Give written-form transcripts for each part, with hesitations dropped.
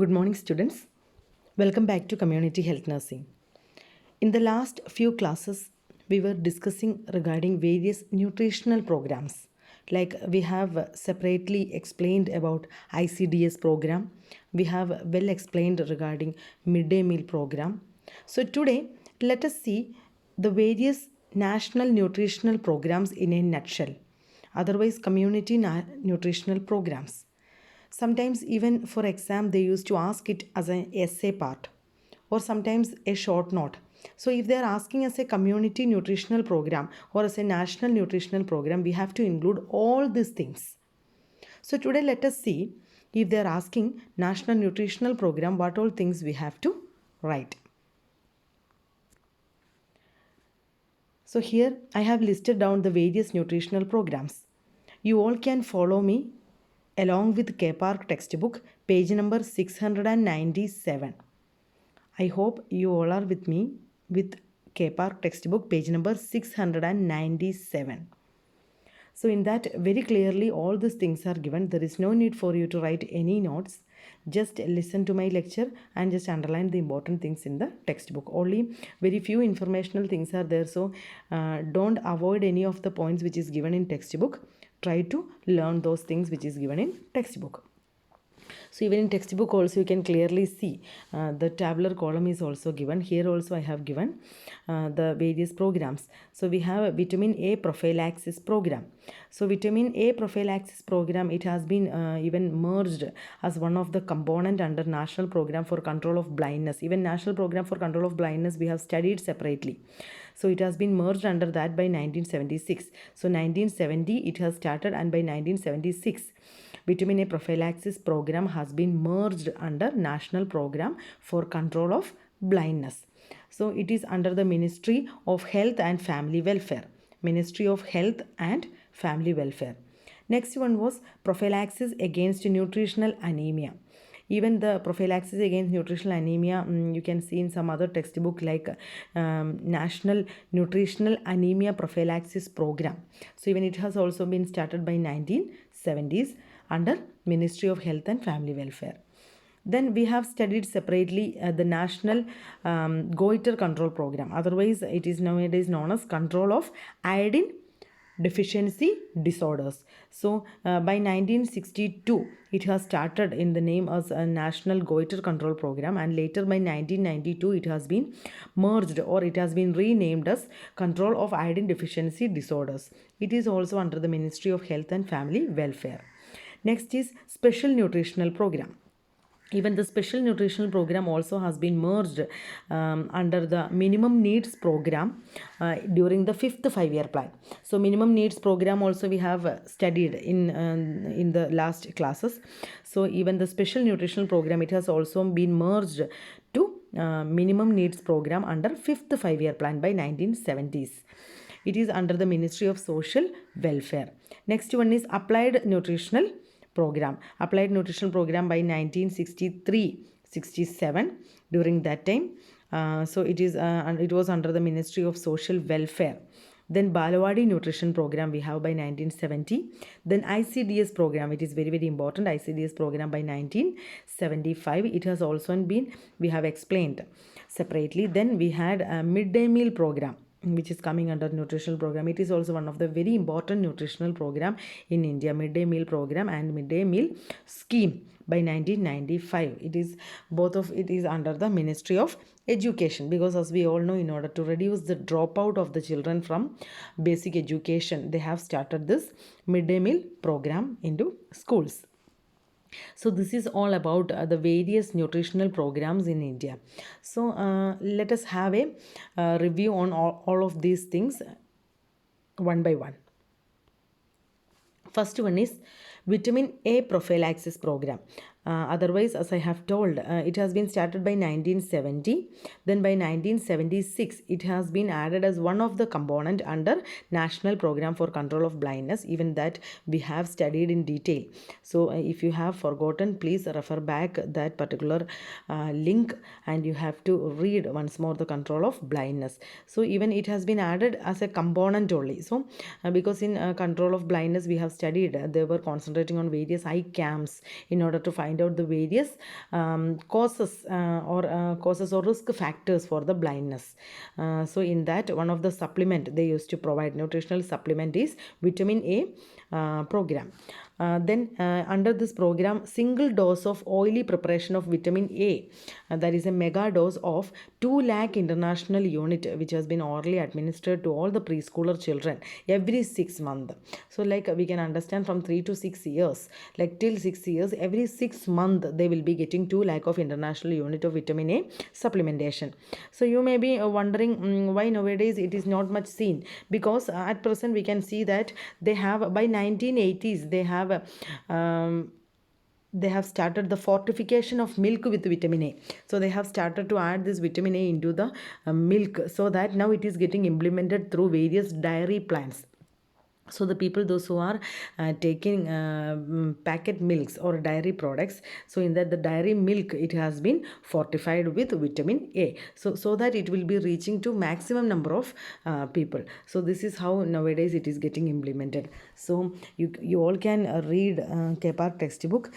Good morning, students. Welcome back to Community Health Nursing. In the last few classes, we were discussing regarding various nutritional programs. Like we have separately explained about ICDS program. We have well explained regarding midday meal program. So today, let us see the various national nutritional programs in a nutshell. Otherwise, community nutritional programs. Sometimes even for exam they used to ask it as an essay part or sometimes a short note. So if they are asking as a community nutritional program or as a national nutritional program, we have to include all these things. So today let us see if they are asking national nutritional program, what all things we have to write. So here I have listed down the various nutritional programs. You all can follow me along with K-Park textbook, page number 697. I hope you all are with me with K-Park textbook, page number 697. So in that very clearly all these things are given. There is no need for you to write any notes. Just listen to my lecture and just underline the important things in the textbook. Only very few informational things are there. So don't avoid any of the points which is given in textbook. Try to learn those things which is given in textbook. So even in textbook also you can clearly see the tabular column is also given. Here also I have given the various programs. So we have a vitamin A prophylaxis program. So vitamin A prophylaxis program, it has been even merged as one of the component under National Program for Control of Blindness. Even National Program for Control of Blindness we have studied separately. So it has been merged under that by 1976. So 1970 it has started and by 1976 vitamin A prophylaxis program has been merged under National Program for Control of Blindness. So it is under the Ministry of Health and Family Welfare. Ministry of Health and Family Welfare. Next one was prophylaxis against nutritional anemia. Even the prophylaxis against nutritional anemia, you can see in some other textbook like National Nutritional Anemia Prophylaxis Program. So even it has also been started by 1970s under Ministry of Health and Family Welfare. Then we have studied separately the National Goiter Control Program. Otherwise, it is nowadays known as Control of Iodine Deficiency Disorders. So by 1962 it has started in the name as a National Goiter Control Program, and later by 1992 it has been merged or it has been renamed as Control of Iodine Deficiency Disorders. It is also under the Ministry of Health and Family Welfare. Next is Special Nutritional Program. Even the special nutritional program also has been merged under the minimum needs program during the 5th five-year plan. So minimum needs program also we have studied in the last classes. So even the special nutritional program, it has also been merged to minimum needs program under 5th five-year plan by 1970s. It is under the Ministry of Social Welfare. Next one is Applied Nutritional Program. Applied Nutritional Program by 1963-67. During that time, so it was under the Ministry of Social Welfare. Then Balawadi Nutrition Program we have by 1970. Then ICDS program, it is very very important. ICDS program by 1975. It has also been, we have explained separately. Then we had a midday meal program which is coming under nutritional program. It is also one of the very important nutritional program in India, midday meal program and midday meal scheme by 1995. It is both of it is under the Ministry of Education, because as we all know, in order to reduce the dropout of the children from basic education, they have started this midday meal program into schools. So this is all about the various nutritional programs in India. So let us have a review on all of these things one by one. First one is vitamin A prophylaxis program. Otherwise, as I have told, it has been started by 1970. Then by 1976, it has been added as one of the component under National Program for Control of Blindness. Even that we have studied in detail. So if you have forgotten, please refer back that particular link and you have to read once more the control of blindness. So even it has been added as a component only. So because in control of blindness we have studied, they were concentrating on various eye camps in order to find out the various causes or risk factors for the blindness. So in that, one of the supplement they used to provide, nutritional supplement, is vitamin A program. Then under this program, single dose of oily preparation of vitamin A, that is a mega dose of 2 lakh international unit, which has been orally administered to all the preschooler children every 6 months. So like we can understand, from 3 to 6 years, like till 6 years, every 6 months they will be getting 2 lakh of international unit of vitamin A supplementation. So you may be wondering why nowadays it is not much seen, because at present we can see that they have, by 1980s, they have started the fortification of milk with vitamin A. So they have started to add this vitamin A into the milk, so that now it is getting implemented through various dairy plants. So the people, those who are taking packet milks or dairy products, so in that the dairy milk, it has been fortified with vitamin A, so that it will be reaching to maximum number of people. So this is how nowadays it is getting implemented. So you all can read KPARK textbook.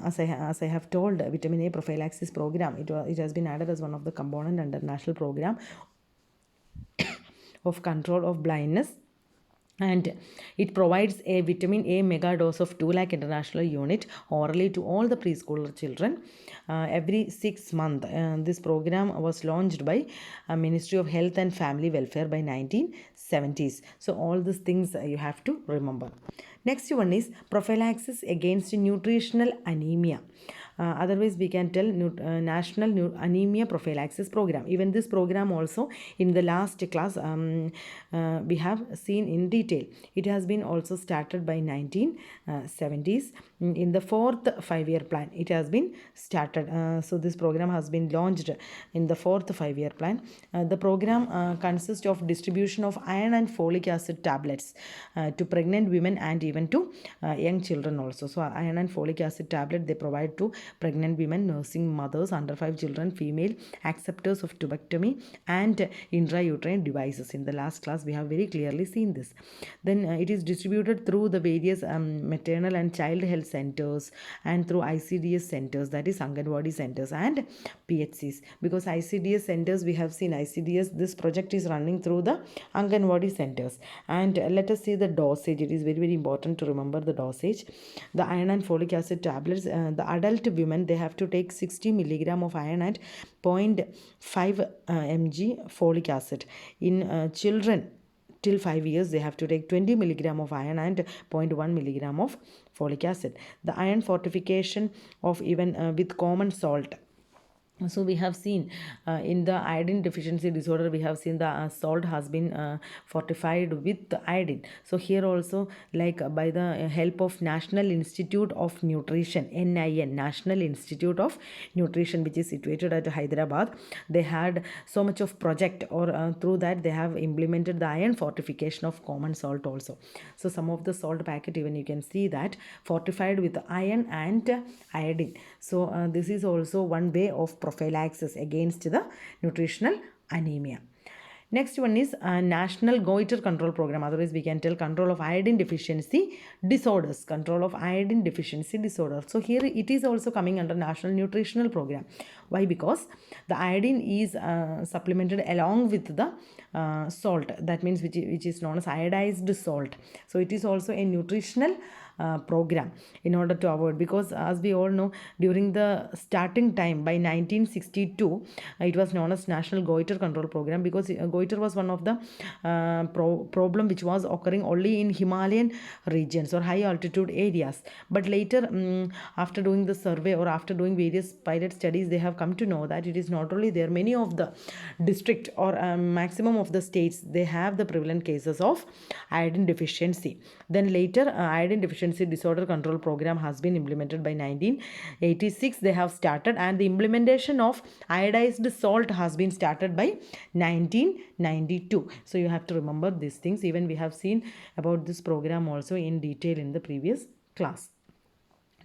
As I have told, vitamin A prophylaxis program, it has been added as one of the component under national program of control of blindness, and it provides a vitamin A mega dose of 2 lakh international unit orally to all the preschooler children every 6 months. This program was launched by Ministry of Health and Family Welfare by 1970s. So all these things you have to remember. Next one is prophylaxis against nutritional anemia. Otherwise we can tell national anemia prophylaxis program. Even this program also, in the last class we have seen in detail. It has been also started by 1970s. In the 4th 5-year plan it has been started. So this program has been launched in the 4th 5-year plan. The program consists of distribution of iron and folic acid tablets to pregnant women and even to young children also. So iron and folic acid tablet they provide to pregnant women, nursing mothers, under 5 children, female acceptors of tubectomy, and intrauterine devices. In the last class we have very clearly seen this. Then it is distributed through the various maternal and child health centers and through ICDS centers, that is Anganwadi centers and PHCs. Because ICDS centers, we have seen ICDS, this project is running through the Anganwadi centers. And let us see the dosage. It is very, very important to remember the dosage. The iron and folic acid tablets, the adult women, they have to take 60 milligram of iron and 0.5 mg folic acid. In children till 5 years, they have to take 20 milligram of iron and 0.1 milligram of folic acid. The iron fortification of even with common salt. So we have seen in the iodine deficiency disorder, we have seen the salt has been fortified with the iodine. So here also, like by the help of National Institute of Nutrition, NIN, National Institute of Nutrition, which is situated at Hyderabad, they had so much of project, or through that they have implemented the iron fortification of common salt also. So some of the salt packet, even you can see that fortified with iron and iodine. So this is also one way of prophylaxis against the nutritional anemia. Next one is National Goiter Control Program. Otherwise we can tell control of iodine deficiency disorders. Control of iodine deficiency disorder. So here it is also coming under National Nutritional Program. Why? Because the iodine is supplemented along with the salt. That means which is known as iodized salt. So it is also a nutritional program in order to avoid, because as we all know, during the starting time by 1962 it was known as National Goiter Control Program, because goiter was one of the problem which was occurring only in Himalayan regions or high altitude areas. But later after doing the survey or after doing various pilot studies, they have come to know that it is not only there, many of the district or maximum of the states, they have the prevalent cases of iodine deficiency. Then later iodine deficiency disorder control program has been implemented by 1986. They have started, and the implementation of iodized salt has been started by 1992. So you have to remember these things. Even we have seen about this program also in detail in the previous class.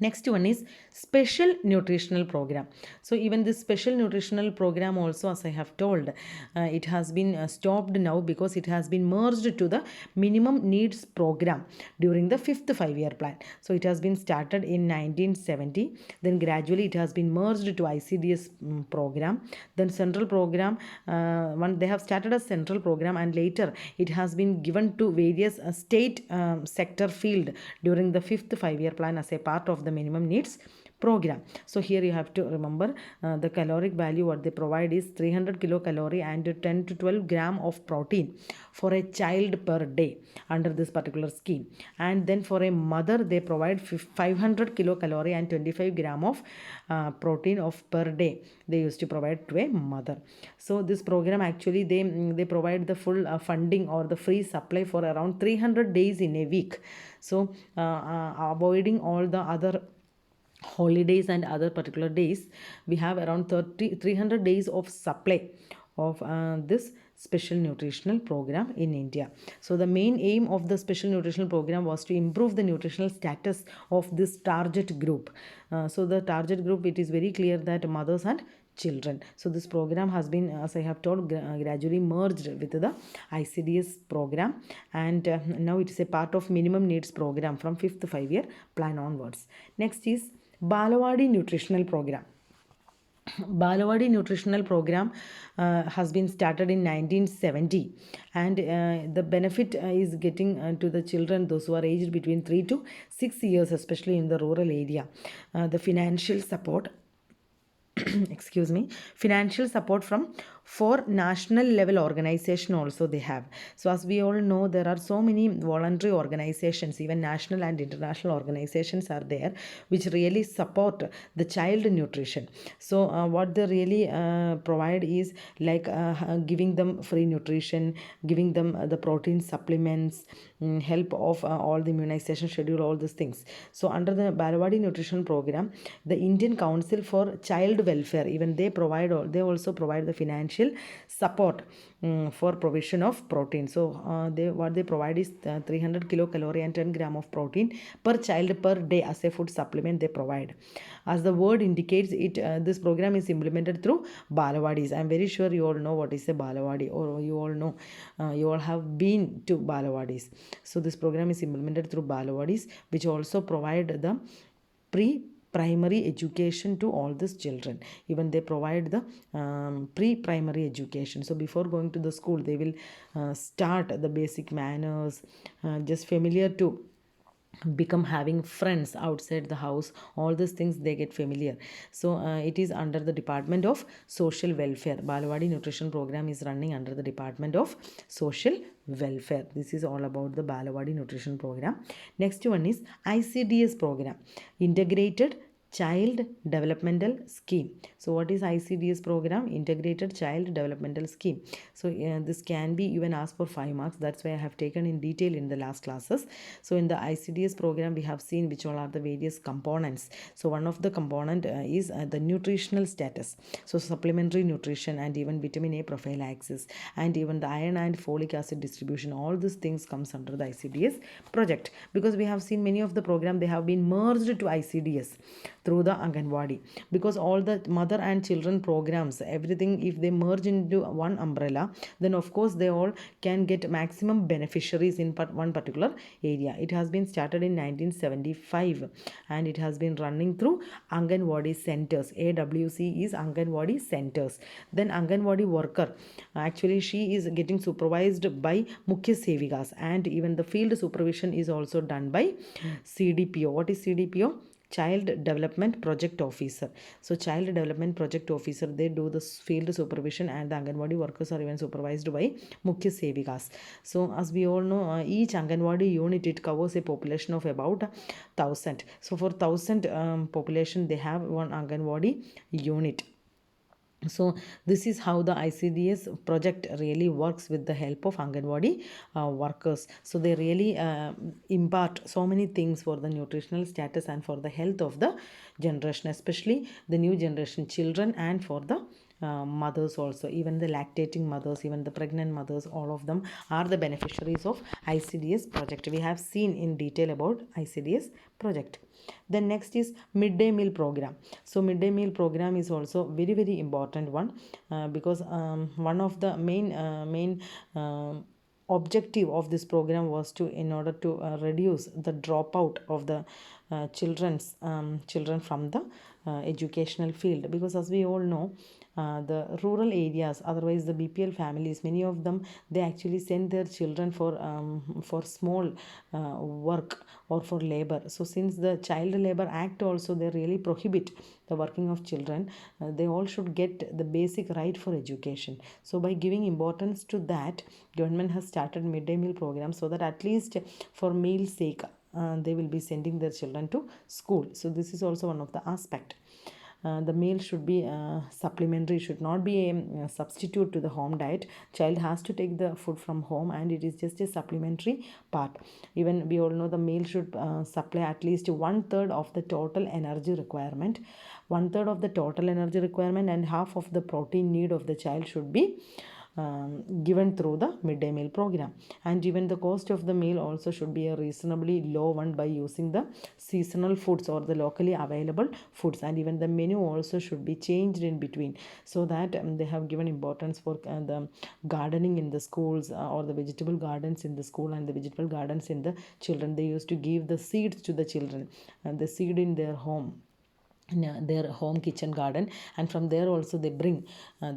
Next one is special nutritional program. So even this special nutritional program also, as I have told, it has been stopped now because it has been merged to the minimum needs program during the fifth 5 year plan. So it has been started in 1970, then gradually it has been merged to ICDS program, then central program. One, they have started a central program, and later it has been given to various state sector field during the fifth 5 year plan as a part of the minimum needs program. So here you have to remember the caloric value what they provide is 300 kilocalorie and 10 to 12 gram of protein for a child per day under this particular scheme. And then for a mother they provide 500 kilocalorie and 25 gram of protein of per day they used to provide to a mother. So this program actually they provide the full funding or the free supply for around 300 days in a week. So avoiding all the other holidays and other particular days, we have around 300 days of supply of this special nutritional program in India. So the main aim of the special nutritional program was to improve the nutritional status of this target group. So the target group, it is very clear that mothers and children. So this program has been, as I have told, gradually merged with the ICDS program, and now it is a part of minimum needs program from fifth 5 year plan onwards. Next is Balawadi nutritional program. Balawadi nutritional program has been started in 1970, and the benefit is getting to the children those who are aged between 3 to 6 years, especially in the rural area. The financial support excuse me, financial support from for national level organization also they have. So as we all know, there are so many voluntary organizations, even national and international organizations are there, which really support the child nutrition. So what they really provide is like giving them free nutrition, giving them the protein supplements, help of all the immunization schedule, all these things. So under the Balawadi nutrition program, the Indian Council for Child Welfare, even they also provide the financial support for provision of protein. So they provide is 300 kilocalorie and 10 gram of protein per child per day as a food supplement they provide. As the word indicates, it this program is implemented through Balawadis. I am very sure you all know what is a Balawadi, or you all know, you all have been to Balawadis. So this program is implemented through Balawadis, which also provide the pre-primary education to all these children. Even they provide the pre-primary education. So before going to the school, they will start the basic manners, just familiar to become having friends outside the house, all these things they get familiar. So it is under the Department of Social Welfare. Balawadi nutrition program is running under the Department of Social Welfare. This is all about the Balawadi nutrition program. Next one is ICDS program, Integrated Child Developmental Scheme. So what is ICDS program? Integrated Child Developmental Scheme. So this can be even asked for 5 marks. That's why I have taken in detail in the last classes. So in the ICDS program, we have seen which all are the various components. So one of the component is the nutritional status. So supplementary nutrition and even vitamin A prophylaxis and even the iron and folic acid distribution. All these things comes under the ICDS project, because we have seen many of the program they have been merged to ICDS through the Anganwadi, because all the mother and children programs, everything, if they merge into one umbrella, then of course they all can get maximum beneficiaries in one particular area. It has been started in 1975 and it has been running through Anganwadi centers. AWC is Anganwadi centers. Then Anganwadi worker, actually she is getting supervised by Mukhya Sevikas, and even the field supervision is also done by CDPO. What is CDPO? Child Development Project Officer. So Child Development Project Officer, they do the field supervision, and the Anganwadi workers are even supervised by Mukhya Sevikas. So as we all know, each Anganwadi unit, it covers a population of about 1,000. So for 1,000 population, they have one Anganwadi unit. So this is how the ICDS project really works with the help of Anganwadi workers. So they really impart so many things for the nutritional status and for the health of the generation, especially the new generation children, and for the mothers also, even the lactating mothers, even the pregnant mothers, all of them are the beneficiaries of ICDS project. We have seen in detail about ICDS project. Then next is midday meal program. So midday meal program is also very very important one, because one of the main objective of this program was to, in order to reduce the dropout of the children from the educational field, because as we all know, the rural areas, otherwise the BPL families, many of them, they actually send their children for small work or for labor. So since the Child Labor Act also, they really prohibit the working of children, they all should get the basic right for education. So by giving importance to that, government has started midday meal program, so that at least for meal sake, they will be sending their children to school. So this is also one of the aspect. The meal should be supplementary, should not be a substitute to the home diet. Child has to take the food from home, and it is just a supplementary part. Even we all know the meal should supply at least 1/3 of the total energy requirement. 1/3 of the total energy requirement and half of the protein need of the child should be given through the midday meal program. And even the cost of the meal also should be a reasonably low one by using the seasonal foods or the locally available foods. And even the menu also should be changed in between, so that they have given importance for the gardening in the schools, or the vegetable gardens in the school and the vegetable gardens in the children. They used to give the seeds to the children, and the seed in their home, in their home kitchen garden, and from there also they bring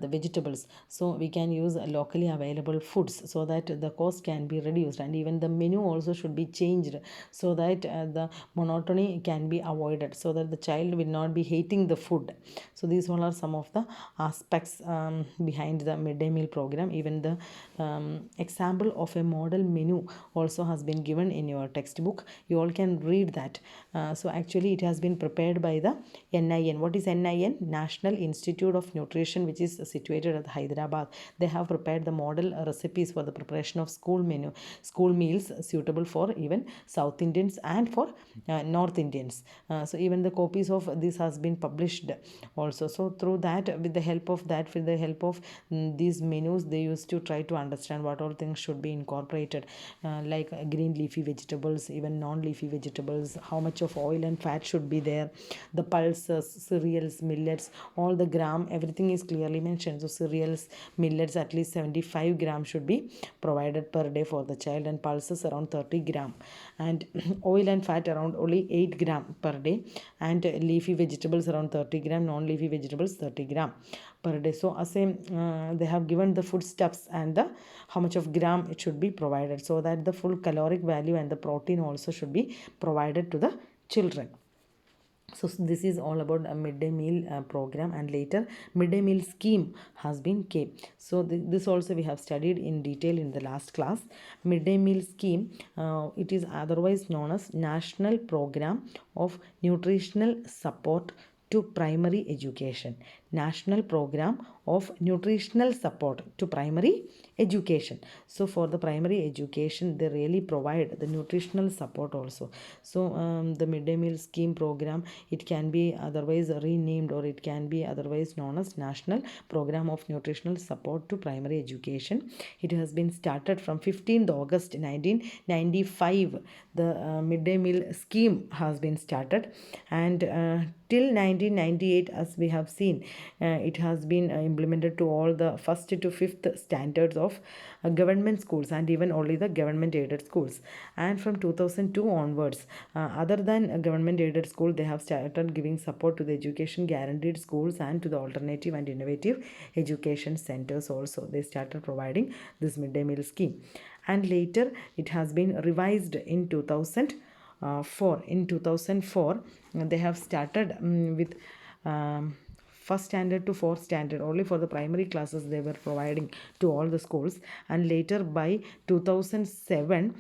the vegetables. So we can use locally available foods, so that the cost can be reduced. And even the menu also should be changed, so that the monotony can be avoided, so that the child will not be hating the food. So these all are some of the aspects behind the midday meal program. Even the example of a model menu also has been given in your textbook. You all can read that. So actually it has been prepared by the NIN. What is NIN? National Institute of Nutrition, which is situated at Hyderabad. They have prepared the model recipes for the preparation of school meals suitable for even South Indians and for North Indians. So even the copies of this has been published also. So through that, with the help of these menus, they used to try to understand what all things should be incorporated, like green leafy vegetables, even non-leafy vegetables, how much of oil and fat should be there, the pulses, cereals, millets, all the gram, everything is clearly mentioned. So cereals, millets, at least 75 grams should be provided per day for the child, and pulses around 30 gram, and oil and fat around only 8 gram per day, and leafy vegetables around 30 gram, non-leafy vegetables 30 gram per day. So as they have given the foodstuffs and the how much of gram it should be provided, so that the full caloric value and the protein also should be provided to the children. So this is all about a midday meal program, and later midday meal scheme has been came. So this also we have studied in detail in the last class. Midday meal scheme, it is otherwise known as National Program of Nutritional Support to Primary Education. National Program of Nutritional Support to Primary Education. So for the primary education, they really provide the nutritional support also. So the midday meal scheme program, it can be otherwise renamed, or it can be otherwise known as National Program of Nutritional Support to Primary Education. It has been started from 15th August 1995. The midday meal scheme has been started, and till 1998, as we have seen, it has been implemented to all the first to fifth standards of government schools, and even only the government aided schools. And from 2002 onwards, other than government aided school, they have started giving support to the education guaranteed schools and to the alternative and innovative education centers also. They started providing this midday meal scheme, and later it has been revised in 2004. In 2004, they have started with first standard to fourth standard only for the primary classes they were providing to all the schools, and later by 2007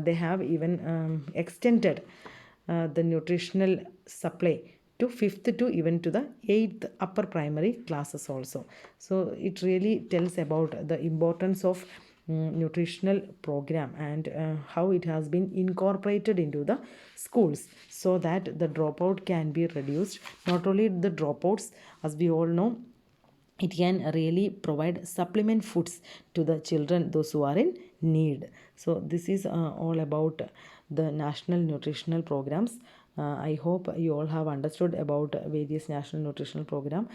they have even extended the nutritional supply to fifth to even to the eighth upper primary classes also. So it really tells about the importance of nutritional program, and how it has been incorporated into the schools, so that the dropout can be reduced. Not only the dropouts, as we all know, it can really provide supplement foods to the children, those who are in need. So this is all about the national nutritional programs. I hope you all have understood about various national nutritional program.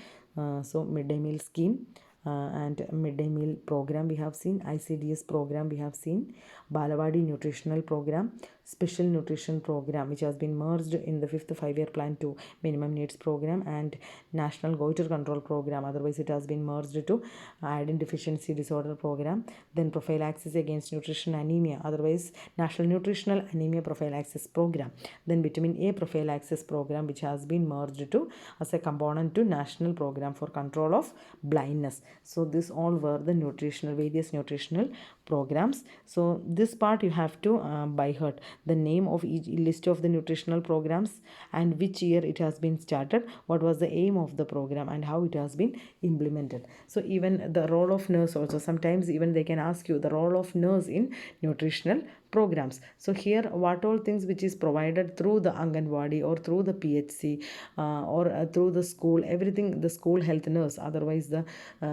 So midday meal scheme, and midday meal program we have seen, ICDS program we have seen, Balawadi nutritional program, special nutrition program which has been merged in the 5th 5-year plan to minimum needs program, and national goiter control program, otherwise it has been merged to iodine deficiency disorder program. Then prophylaxis against nutrition anemia, otherwise national nutritional anemia prophylaxis program. Then vitamin A prophylaxis program which has been merged to as a component to national program for control of blindness. So this all were the various nutritional programs. So this part you have to by heart the name of each list of the nutritional programs and which year it has been started, what was the aim of the program, and how it has been implemented. So even the role of nurse also, sometimes even they can ask you the role of nurse in nutritional programs. So here what all things which is provided through the Anganwadi or through the PHC or through the school, everything the school health nurse, otherwise the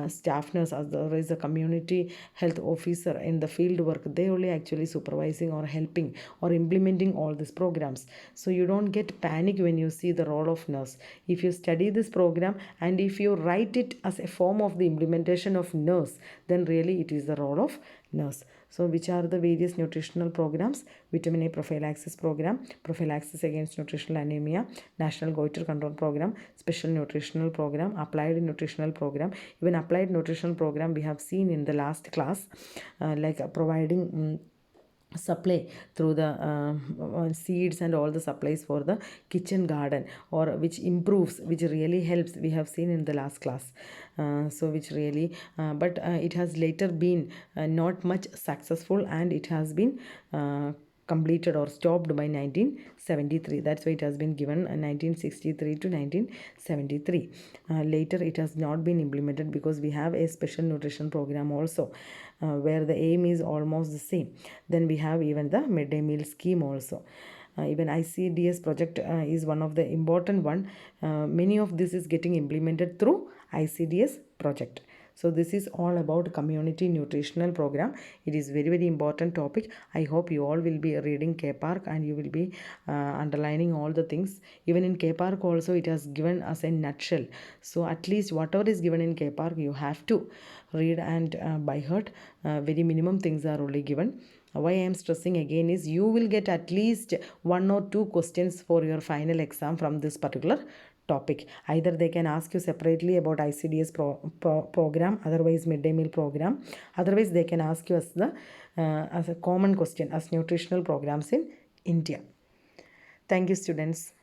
staff nurse, otherwise the community health officer in the field work, they only actually supervising or helping or implementing all these programs. So you don't get panic when you see the role of nurse. If you study this program and if you write it as a form of the implementation of nurse, then really it is the role of nurse. So which are the various nutritional programs? Vitamin A prophylaxis program, prophylaxis against nutritional anemia, national goiter control program, special nutritional program, applied nutritional program. Even applied nutritional program we have seen in the last class, like providing supply through the seeds and all the supplies for the kitchen garden, or which improves, which really helps, we have seen in the last class. So which really but it has later been not much successful, and it has been completed or stopped by 1973. That's why it has been given 1963 to 1973. Later it has not been implemented because we have a special nutrition program also, where the aim is almost the same. Then we have even the midday meal scheme also. Even ICDS project is one of the important one. Many of this is getting implemented through ICDS project. So this is all about community nutritional program. It is very important topic. I hope you all will be reading K-Park and you will be underlining all the things. Even in K-Park also it has given us a nutshell. So at least whatever is given in K-Park you have to read and by heart. Very minimum things are only given. Why I am stressing again is you will get at least 1 or 2 questions for your final exam from this particular topic. Either they can ask you separately about ICDS program, otherwise midday meal program, otherwise they can ask you as a common question as nutritional programs in India. Thank you, students.